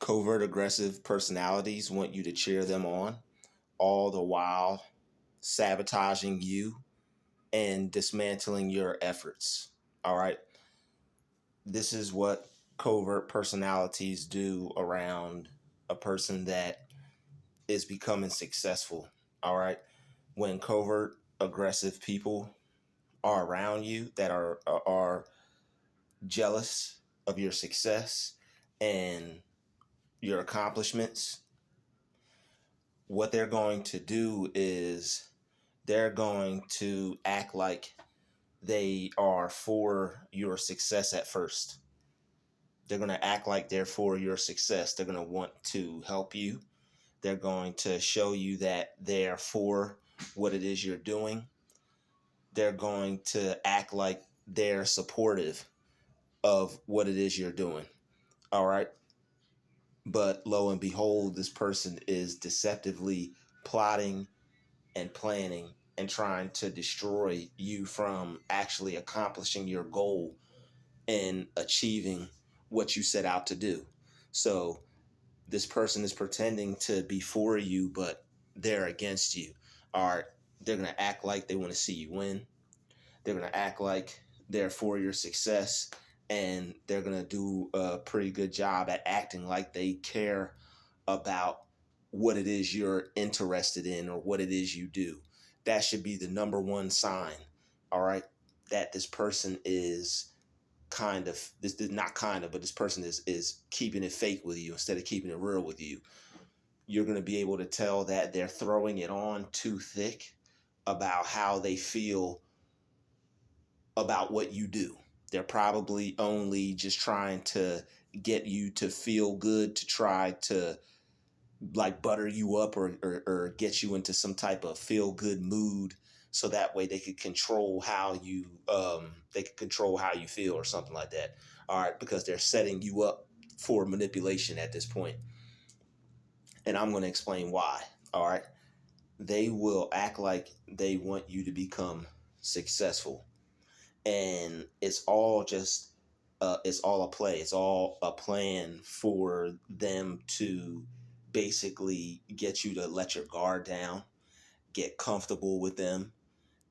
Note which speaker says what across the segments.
Speaker 1: Covert aggressive personalities want you to cheer them on, all the while sabotaging you and dismantling your efforts. All right. This is what covert personalities do around a person that is becoming successful. All right. When covert aggressive people are around you that are jealous of your success and your accomplishments, what they're going to do is they're going to act like they are for your success at first. They're going to act like they're for your success. They're going to want to help you. They're going to show you that they're for what it is you're doing. They're going to act like they're supportive of what it is you're doing. All right. But lo and behold, this person is deceptively plotting and planning and trying to destroy you from actually accomplishing your goal and achieving what you set out to do. So this person is pretending to be for you, but they're against you. All right. They're going to act like they want to see you win. They're going to act like they're for your success, and they're going to do a pretty good job at acting like they care about what it is you're interested in or what it is you do. That should be the number one sign, all right, that this person is this is not kind of, but this person is keeping it fake with you instead of keeping it real with you. You're going to be able to tell that they're throwing it on too thick about how they feel about what you do. They're probably only just trying to get you to feel good, to try to like butter you up or get you into some type of feel good mood, so that way they could control how you feel or something like that. All right, because they're setting you up for manipulation at this point. And I'm going to explain why. All right. They will act like they want you to become successful, and it's all a play. It's all a plan for them to basically get you to let your guard down, get comfortable with them,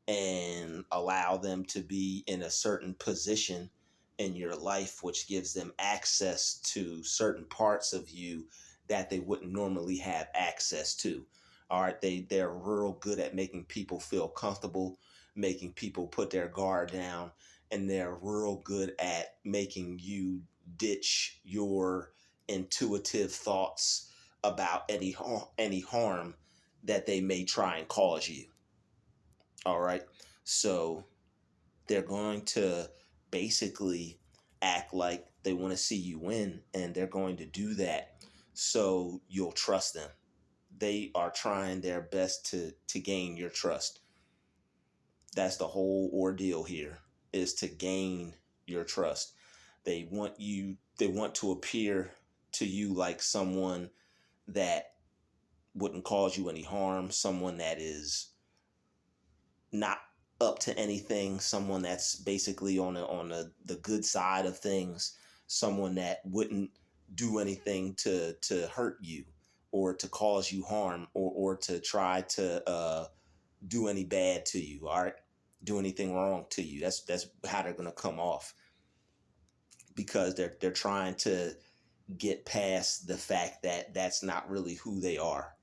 Speaker 1: and allow them to be in a certain position in your life, which gives them access to certain parts of you that they wouldn't normally have access to. All right, they're real good at making people feel comfortable, making people put their guard down, and they're real good at making you ditch your intuitive thoughts about any harm that they may try and cause you. All right. So they're going to basically act like they want to see you win, and they're going to do that so you'll trust them. They are trying their best to gain your trust. That's the whole ordeal here, is to gain your trust. They want to appear to you like someone that wouldn't cause you any harm, someone that is not up to anything, someone that's basically the good side of things, someone that wouldn't do anything to hurt you or to cause you harm or to try to do any bad to you, all right? Do anything wrong to you. That's how they're gonna come off, because they're trying to get past the fact that that's not really who they are.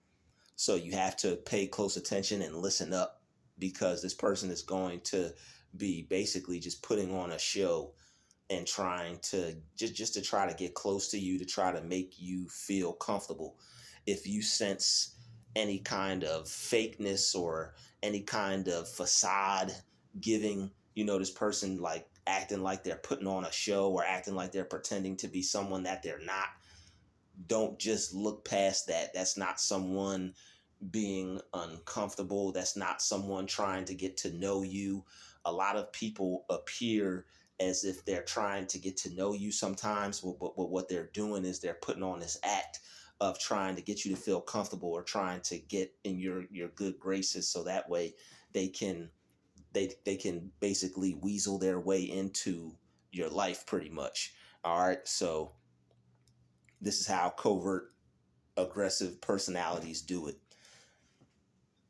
Speaker 1: So you have to pay close attention and listen up, because this person is going to be basically just putting on a show and trying to just to try to get close to you, to try to make you feel comfortable. If you sense any kind of fakeness or any kind of facade giving, this person like acting like they're putting on a show or acting like they're pretending to be someone that they're not, don't just look past that. That's not someone being uncomfortable. That's not someone trying to get to know you. A lot of people appear as if they're trying to get to know you sometimes, but what they're doing is they're putting on this act of trying to get you to feel comfortable or trying to get in your good graces, so that way they can basically weasel their way into your life pretty much. All right, so This is how covert aggressive personalities do it.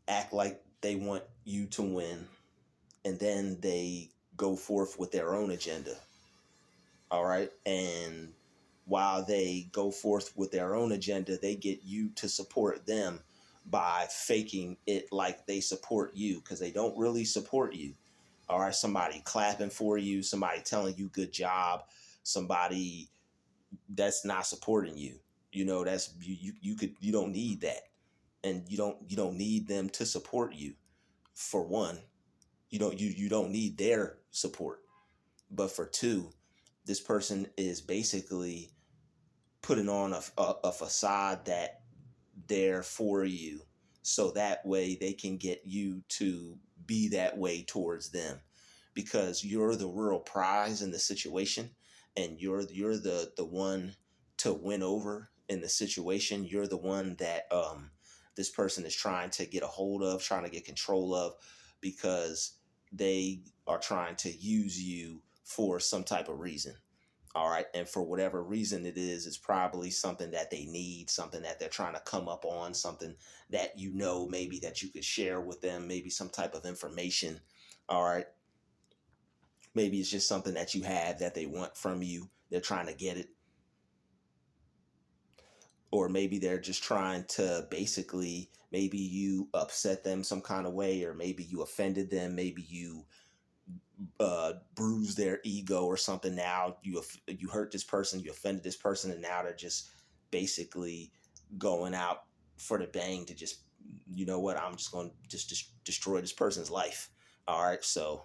Speaker 1: Act like they want you to win, and then they go forth with their own agenda. All right. And while they go forth with their own agenda, they get you to support them by faking it like they support you, because they don't really support you. All right. Somebody clapping for you, somebody telling you good job, somebody that's not supporting you. That's you don't need that. And you don't need them to support you. For one, you don't need their support. But for two, this person is basically putting on a facade that they're for you, so that way they can get you to be that way towards them, because you're the real prize in the situation, and you're the one to win over in the situation. You're the one that this person is trying to get a hold of, trying to get control of, because they are trying to use you for some type of reason. All right. And for whatever reason it is, it's probably something that they need, something that they're trying to come up on, something that maybe that you could share with them, maybe some type of information. All right. Maybe it's just something that you have that they want from you. They're trying to get it. Or maybe they're just trying to basically, maybe you upset them some kind of way, or maybe you offended them, maybe you bruise their ego or something. Now you hurt this person, you offended this person, and now they're just basically going out for the bang to just, what, I'm just going to just destroy this person's life. All right. So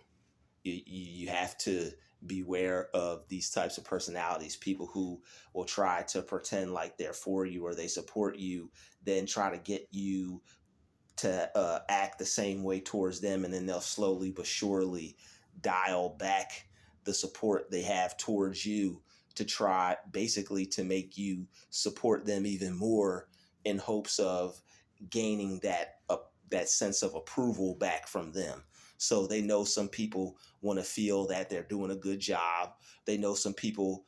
Speaker 1: you have to beware of these types of personalities, people who will try to pretend like they're for you or they support you, then try to get you to act the same way towards them, and then they'll slowly but surely dial back the support they have towards you, to try basically to make you support them even more, in hopes of gaining that sense of approval back from them. So they know some people want to feel that they're doing a good job. They know some people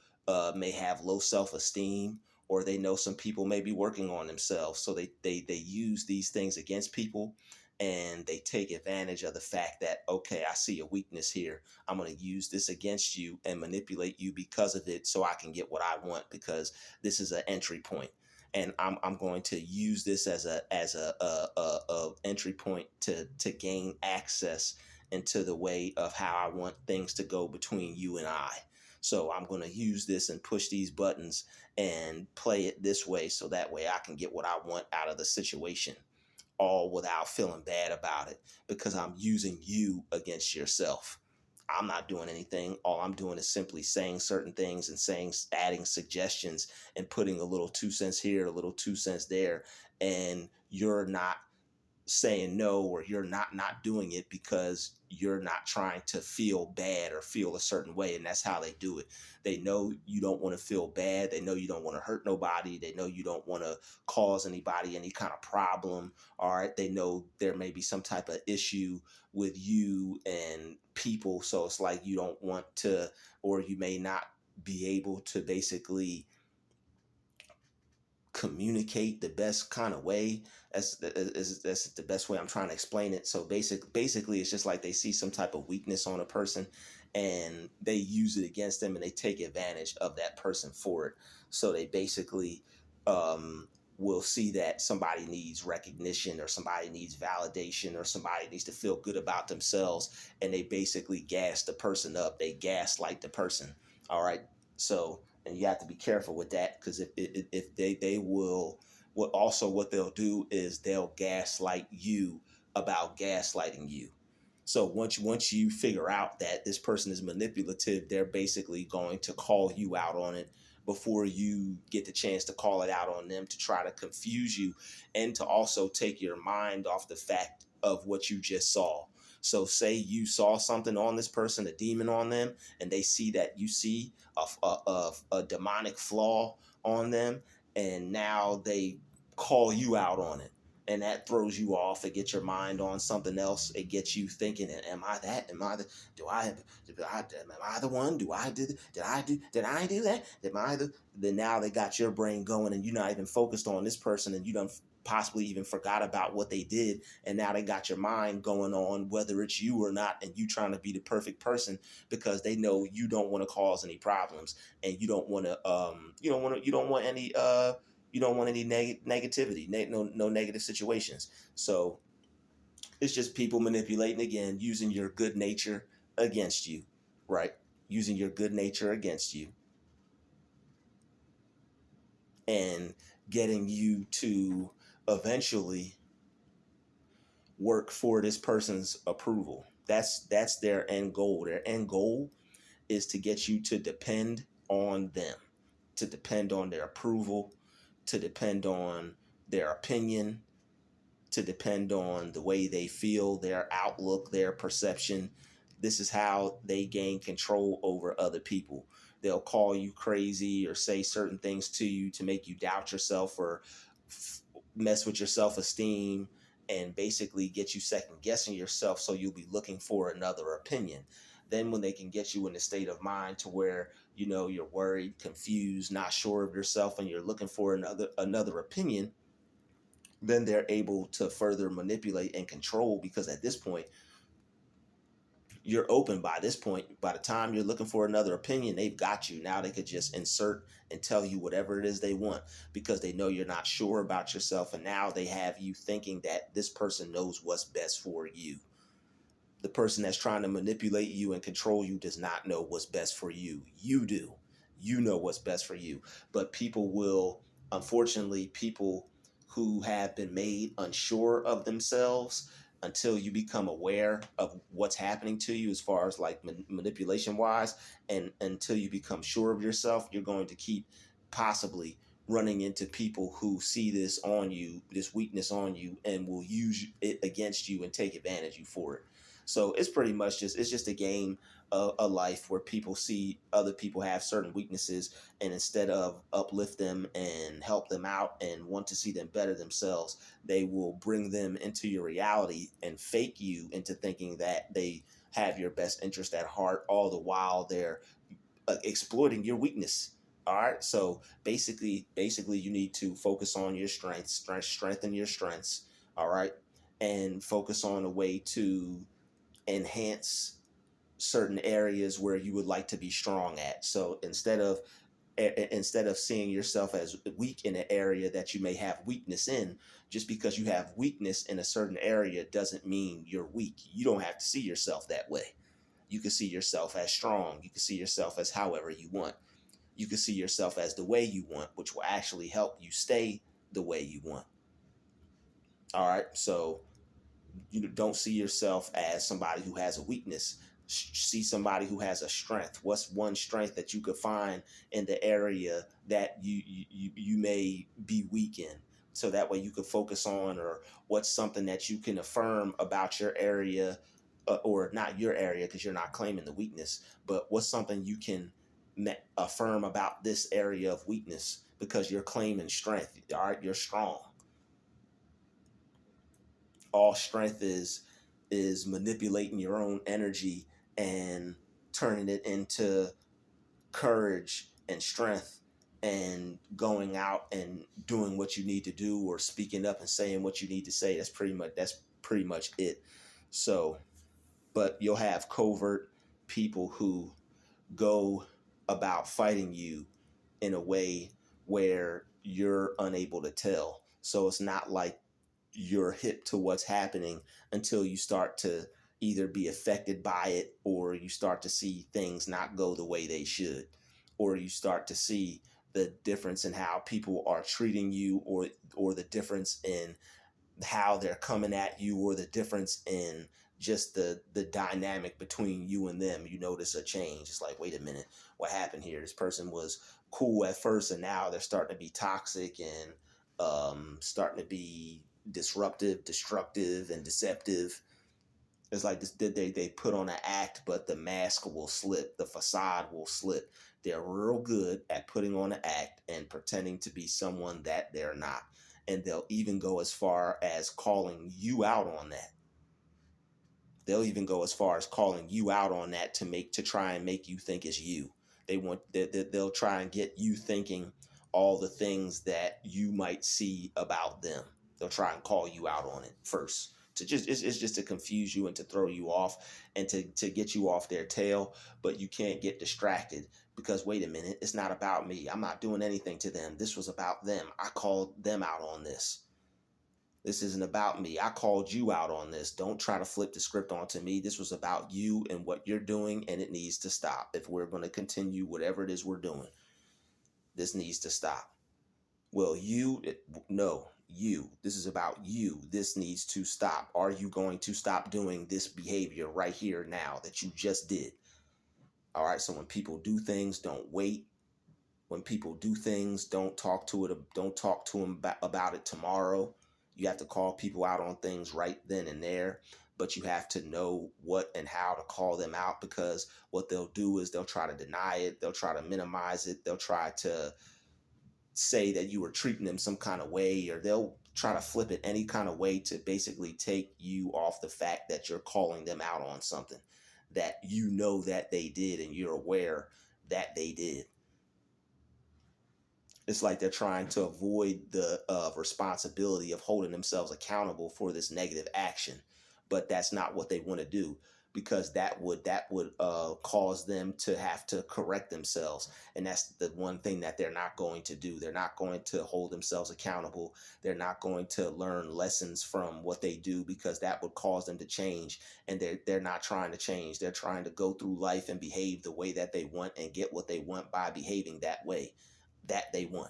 Speaker 1: may have low self-esteem, or they know some people may be working on themselves. So they use these things against people, and they take advantage of the fact that, okay, I see a weakness here. I'm going to use this against you and manipulate you because of it, so I can get what I want, because this is an entry point. And I'm going to use this as a entry point to gain access into the way of how I want things to go between you and I. So I'm going to use this and push these buttons and play it this way, so that way I can get what I want out of the situation, all without feeling bad about it, because I'm using you against yourself. I'm not doing anything. All I'm doing is simply saying certain things and adding suggestions and putting a little 2 cents here, a little 2 cents there. And you're not saying no, or you're not doing it because you're not trying to feel bad or feel a certain way. And that's how they do it. They know you don't want to feel bad. They know you don't want to hurt nobody. They know you don't want to cause anybody any kind of problem. All right. They know there may be some type of issue with you and people, so it's like you don't want to, or you may not be able to basically communicate the best kind of way. That's the best way I'm trying to explain it. So basically it's just like they see some type of weakness on a person, and they use it against them, and they take advantage of that person for it. So they basically will see that somebody needs recognition, or somebody needs validation, or somebody needs to feel good about themselves, and they basically gas the person up. They gaslight the person. All right. So, and you have to be careful with that, because if they will, what they'll do is they'll gaslight you about gaslighting you. So once you figure out that this person is manipulative, they're basically going to call you out on it before you get the chance to call it out on them, to try to confuse you, and to also take your mind off the fact of what you just saw. So say you saw something on this person, a demon on them, and they see that you see a demonic flaw on them, and now they call you out on it. and that throws you off. It gets your mind on something else. It gets you thinking, am I that? Am I the, do I, am I the one? Did I do that? Am I the, then now they got your brain going and you're not even focused on this person, and you don't possibly even forgot about what they did. And now they got your mind going on whether it's you or not, and you trying to be the perfect person because they know you don't want to cause any problems, and you don't want to, you don't want any, you don't want any negativity, no negative situations. So it's just people manipulating, again, using your good nature against you, right? Using your good nature against you and getting you to eventually work for this person's approval. That's their end goal. Their end goal is to get you to depend on them, to depend on their approval, to depend on their opinion, to depend on the way they feel, their outlook, their perception. This is how they gain control over other people. They'll call you crazy or say certain things to you to make you doubt yourself or mess with your self-esteem, and basically get you second guessing yourself, so you'll be looking for another opinion. Then when they can get you in a state of mind to where you're worried, confused, not sure of yourself, and you're looking for another opinion, then they're able to further manipulate and control, because at this point you're open. By this point, by the time you're looking for another opinion, they've got you. Now they could just insert and tell you whatever it is they want, because they know you're not sure about yourself, and now they have you thinking that this person knows what's best for you. The person that's trying to manipulate you and control you does not know what's best for you. You do. You know what's best for you. But people will, unfortunately, people who have been made unsure of themselves, until you become aware of what's happening to you as far as like manipulation wise, and until you become sure of yourself, you're going to keep possibly running into people who see this on you, this weakness on you, and will use it against you and take advantage of you for it. So it's pretty much just a game, a life where people see other people have certain weaknesses, and instead of uplift them and help them out and want to see them better themselves, they will bring them into your reality and fake you into thinking that they have your best interest at heart, all the while they're exploiting your weakness. All right. So basically, you need to focus on your strengths, strengthen your strengths. All right. And focus on a way to enhance certain areas where you would like to be strong at. So instead of seeing yourself as weak in an area that you may have weakness in, just because you have weakness in a certain area doesn't mean you're weak. You don't have to see yourself that way. You can see yourself as strong. You can see yourself as however you want. You can see yourself as the way you want, which will actually help you stay the way you want. All right. So you don't see yourself as somebody who has a weakness. See somebody who has a strength. What's one strength that you could find in the area that you may be weak in, so that way you could focus on, or what's something that you can affirm about your area, or not your area because you're not claiming the weakness, but what's something you can affirm about this area of weakness because you're claiming strength. All right, you're strong. All strength is manipulating your own energy and turning it into courage and strength, and going out and doing what you need to do, or speaking up and saying what you need to say. That's pretty much it. So, but you'll have covert people who go about fighting you in a way where you're unable to tell. So it's not like you're hip to what's happening until you start to either be affected by it, or you start to see things not go the way they should, or you start to see the difference in how people are treating you, or the difference in how they're coming at you, or the difference in just the dynamic between you and them. You notice a change. It's like, wait a minute, what happened here? This person was cool at first, and now they're starting to be toxic, and starting to be disruptive, destructive, and deceptive. It's like this, they put on an act, but the mask will slip, the facade will slip. They're real good at putting on an act and pretending to be someone that they're not. And they'll even go as far as calling you out on that. They'll even go as far as calling you out on that to try and make you think it's you. They'll try and get you thinking all the things that you might see about them. They'll try and call you out on it first, to just it's just to confuse you and to throw you off and to get you off their tail. But you can't get distracted, because wait a minute, it's not about me. I'm not doing anything to them. This was about them. I called them out on this. This isn't about me. I called you out on this. Don't try to flip the script onto me. This was about you and what you're doing, and it needs to stop. If we're going to continue whatever it is we're doing, this needs to stop. Well, no, you. This is about you. This needs to stop. Are you going to stop doing this behavior right here now that you just did? All right. So when people do things, don't wait. When people do things, don't talk to it. Don't talk to them about it tomorrow. You have to call people out on things right then and there, but you have to know what and how to call them out, because what they'll do is they'll try to deny it. They'll try to minimize it. They'll try to say that you were treating them some kind of way, or they'll try to flip it any kind of way to basically take you off the fact that you're calling them out on something that you know that they did and you're aware that they did. It's like they're trying to avoid the responsibility of holding themselves accountable for this negative action, but that's not what they want to do, because that would cause them to have to correct themselves, and that's the one thing that they're not going to do. They're not going to hold themselves accountable. They're not going to learn lessons from what they do, because that would cause them to change, and they're not trying to change. They're trying to go through life and behave the way that they want and get what they want by behaving that way that they want.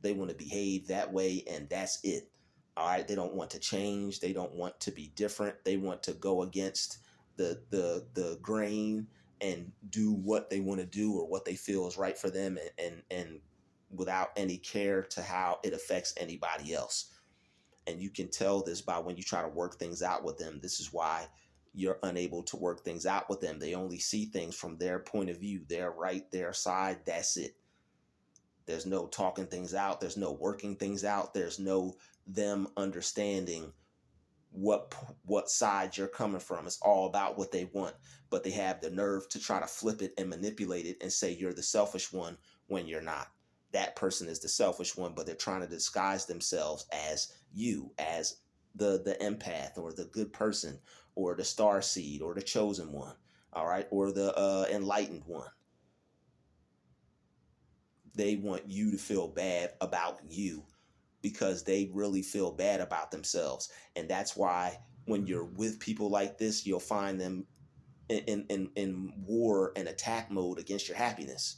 Speaker 1: They want to behave that way, and that's it. All right. They don't want to change. They don't want to be different. They want to go against the grain and do what they want to do or what they feel is right for them, and without any care to how it affects anybody else. And you can tell this by when you try to work things out with them. This is why you're unable to work things out with them. They only see things from their point of view, their right, their side. That's it. There's no talking things out. There's no working things out. There's no them understanding what side you're coming from. It's all about what they want. But they have the nerve to try to flip it and manipulate it and say you're the selfish one when you're not. That person is the selfish one, but they're trying to disguise themselves as you, as the empath or the good person or the star seed or the chosen one, all right, or the enlightened one. They want you to feel bad about you, because they really feel bad about themselves. And that's why when you're with people like this, you'll find them in war and attack mode against your happiness.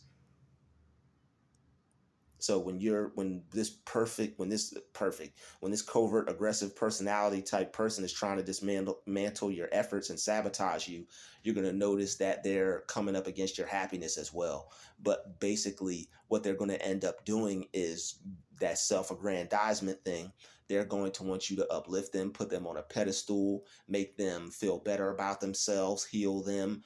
Speaker 1: So when this covert aggressive personality type person is trying to dismantle your efforts and sabotage you, you're going to notice that they're coming up against your happiness as well. But basically what they're going to end up doing is that self-aggrandizement thing. They're going to want you to uplift them, put them on a pedestal, make them feel better about themselves, heal them,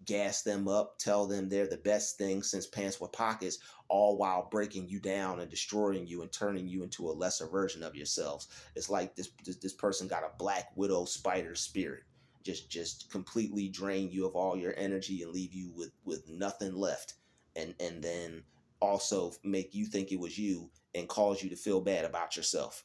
Speaker 1: gas them up, tell them they're the best thing since pants with pockets, all while breaking you down and destroying you and turning you into a lesser version of yourselves. It's like this person got a black widow spider spirit, just completely drain you of all your energy and leave you with nothing left, and then also make you think it was you and cause you to feel bad about yourself,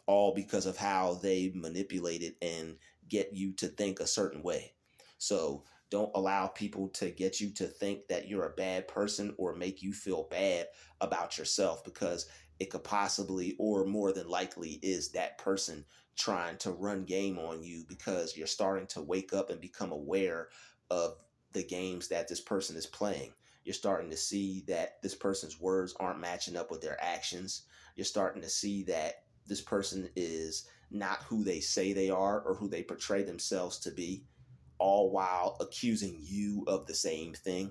Speaker 1: all because of how they manipulate it and get you to think a certain way. So don't allow people to get you to think that you're a bad person or make you feel bad about yourself, because it could possibly, or more than likely, is that person trying to run game on you, because you're starting to wake up and become aware of the games that this person is playing. You're starting to see that this person's words aren't matching up with their actions. You're starting to see that this person is not who they say they are or who they portray themselves to be, all while accusing you of the same thing.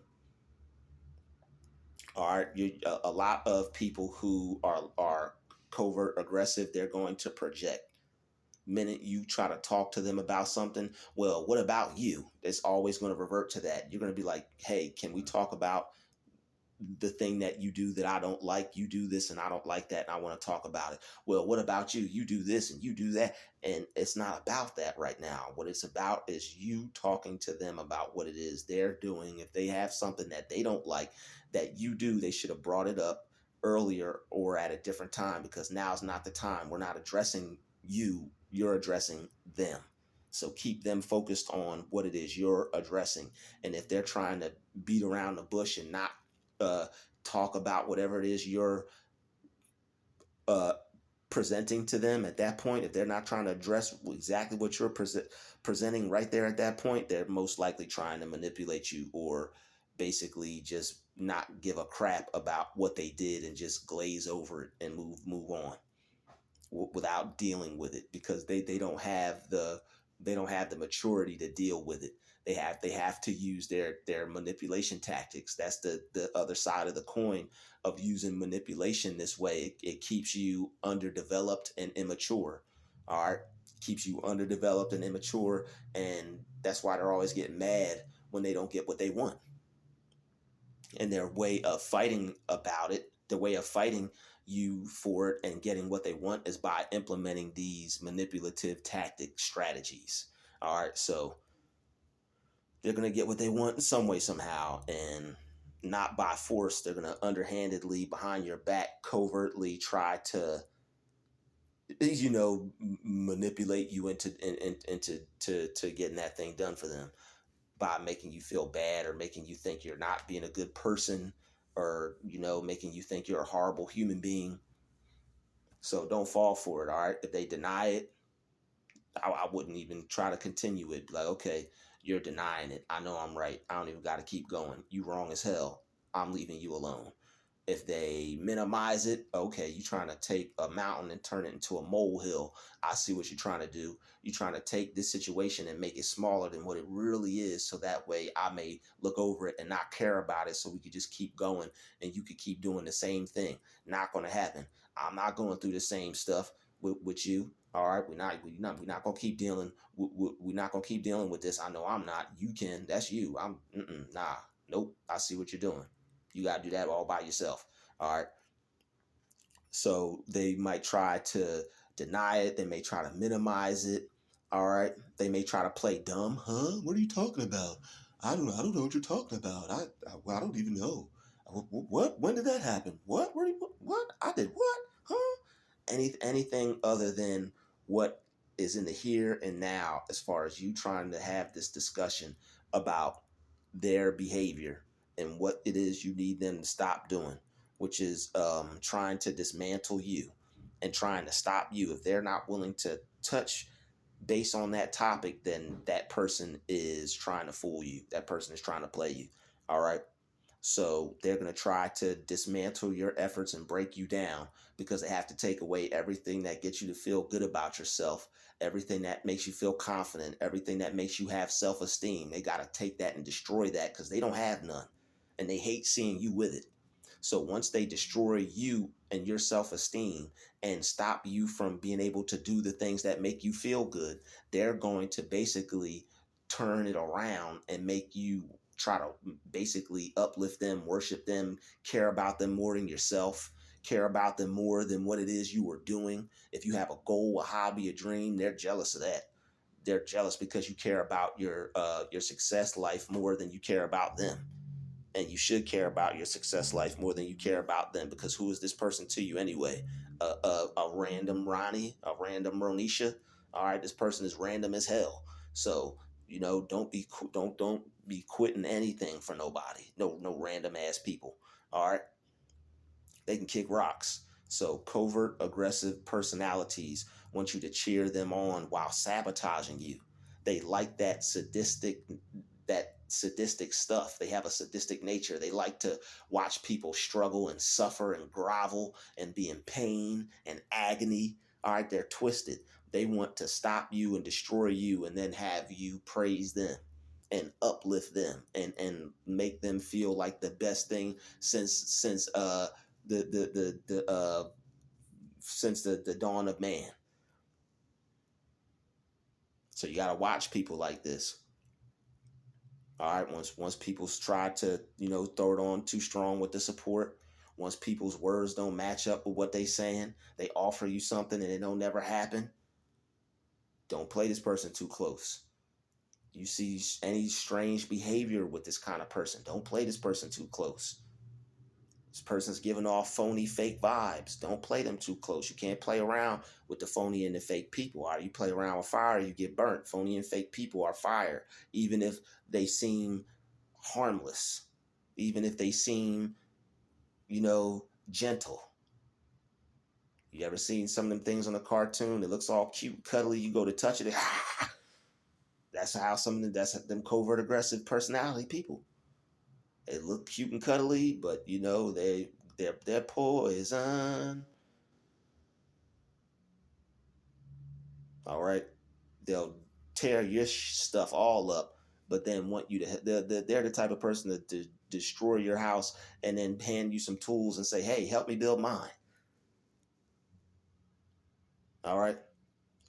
Speaker 1: All right, a lot of people who are covert aggressive, they're going to project. Minute you try to talk to them about something, well, what about you? It's always going to revert to that. You're going to be like, hey, can we talk about the thing that you do that I don't like. You do this and I don't like that, and I want to talk about it. Well, what about you? You do this and you do that. And it's not about that right now. What it's about is you talking to them about what it is they're doing. If they have something that they don't like that you do, they should have brought it up earlier or at a different time, because now's not the time. We're not addressing you, you're addressing them. So keep them focused on what it is you're addressing. And if they're trying to beat around the bush and not uh, talk about whatever it is you're uh, presenting to them at that point, if they're not trying to address exactly what you're presenting right there at that point, they're most likely trying to manipulate you, or basically just not give a crap about what they did and just glaze over it and move on without dealing with it, because they don't have the maturity to deal with it. They have to use their manipulation tactics. That's the other side of the coin of using manipulation this way. It keeps you underdeveloped and immature. All right, keeps you underdeveloped and immature, and that's why they're always getting mad when they don't get what they want. And their way of fighting about it, the way of fighting you for it and getting what they want, is by implementing these manipulative tactic strategies. All right, so they're going to get what they want in some way, somehow, and not by force. They're going to underhandedly, behind your back, covertly try to, manipulate you into getting that thing done for them, by making you feel bad, or making you think you're not being a good person, or making you think you're a horrible human being. So don't fall for it. All right, if they deny it, I wouldn't even try to continue it. Like, okay, you're denying it, I know I'm right, I don't even got to keep going, you wrong as hell, I'm leaving you alone. If they minimize it, okay, you trying to take a mountain and turn it into a molehill. I see what you're trying to do. You're trying to take this situation and make it smaller than what it really is, so that way I may look over it and not care about it, so we could just keep going and you could keep doing the same thing. Not going to happen. I'm not going through the same stuff with you. All right, we're not gonna keep dealing. We're not gonna keep dealing with this. I know I'm not. You can. That's you. Nah. Nope. I see what you're doing. You got to do that all by yourself. All right. So they might try to deny it. They may try to minimize it. All right. They may try to play dumb. Huh? What are you talking about? I don't know. I don't know what you're talking about. I don't even know. What? When did that happen? What? What? I did what? Huh? Anything other than what is in the here and now, as far as you trying to have this discussion about their behavior and what it is you need them to stop doing, which is trying to dismantle you and trying to stop you. If they're not willing to touch based on that topic, then that person is trying to fool you. That person is trying to play you. All right. So they're going to try to dismantle your efforts and break you down, because they have to take away everything that gets you to feel good about yourself, everything that makes you feel confident, everything that makes you have self-esteem. They got to take that and destroy that, because they don't have none, and they hate seeing you with it. So once they destroy you and your self-esteem and stop you from being able to do the things that make you feel good, they're going to basically turn it around and make you try to basically uplift them, worship them, care about them more than yourself, care about them more than what it is you are doing. If you have a goal, a hobby, a dream, they're jealous of that. They're jealous because you care about your success life more than you care about them. And you should care about your success life more than you care about them, because who is this person to you anyway? A random Ronnie, a random Ronisha. All right, this person is random as hell. So don't be quitting anything for nobody. No random ass people. All right, they can kick rocks. So covert aggressive personalities want you to cheer them on while sabotaging you. They like that sadistic stuff. They have a sadistic nature. They like to watch people struggle and suffer and grovel and be in pain and agony. All right, they're twisted. They want to stop you and destroy you, and then have you praise them and uplift them and make them feel like the best thing since the dawn of man. So you got to watch people like this. All right, once people's try to, throw it on too strong with the support, once people's words don't match up with what they saying, they offer you something and it don't never happen. Don't play this person too close. You see any strange behavior with this kind of person, don't play this person too close. This person's giving off phony, fake vibes. Don't play them too close. You can't play around with the phony and the fake people. Or you play around with fire, you get burnt. Phony and fake people are fire, even if they seem harmless, even if they seem, gentle. You ever seen some of them things on a cartoon? It looks all cute and cuddly. You go to touch it. That's how that's them covert aggressive personality people. They look cute and cuddly, but they're poison. All right, they'll tear your stuff all up, but then want you to. They're the type of person to destroy your house and then hand you some tools and say, "Hey, help me build mine." All right,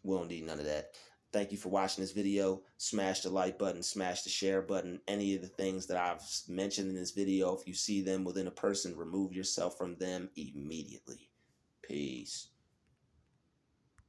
Speaker 1: we don't need none of that. Thank you for watching this video. Smash the like button, smash the share button. Any of the things that I've mentioned in this video, if you see them within a person, remove yourself from them immediately.